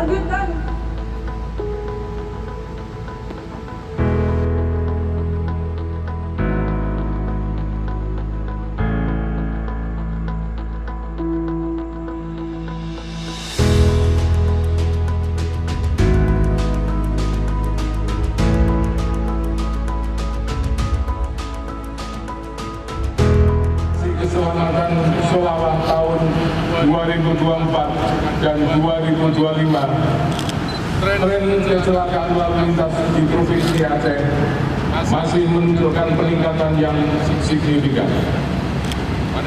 Lanjutkan. Keselamatan Solawah tahun 2024 dan 2025, tren kecelakaan lalu lintas di Provinsi Aceh masih menunjukkan peningkatan yang signifikan.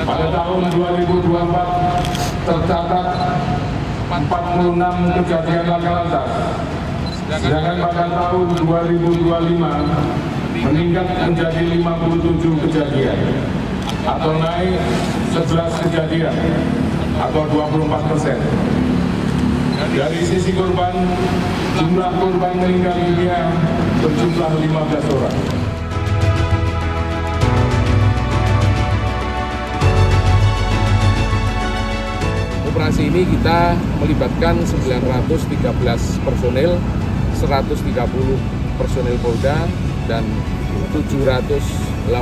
Pada tahun 2024 tercatat 46 kejadian laka lantas, sedangkan pada tahun 2025 meningkat menjadi 57 kejadian, atau naik 11 kejadian atau 24%. Dari sisi korban, jumlah korban meninggal dunia berjumlah 15 orang. Operasi ini kita melibatkan 913 personil, 130 personil Polda dan 783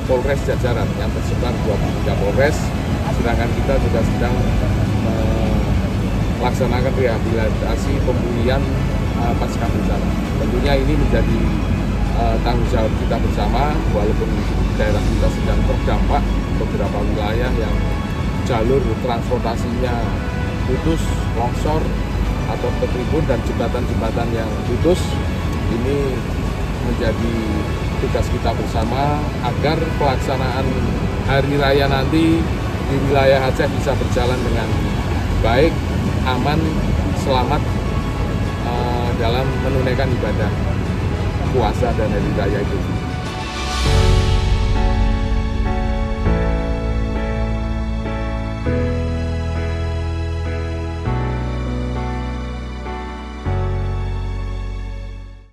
Polres jajaran yang tersebar 23 Polres, sedangkan kita juga sedang melaksanakan rehabilitasi pemulihan pasca bencana. Tentunya ini menjadi tanggung jawab kita bersama, walaupun daerah kita sedang terdampak beberapa wilayah yang jalur transportasinya putus, longsor atau tertimbun dan jembatan-jembatan yang putus. Ini menjadi tugas kita bersama agar pelaksanaan hari raya nanti di wilayah Aceh bisa berjalan dengan baik, aman, selamat dalam menunaikan ibadah puasa dan hari raya itu.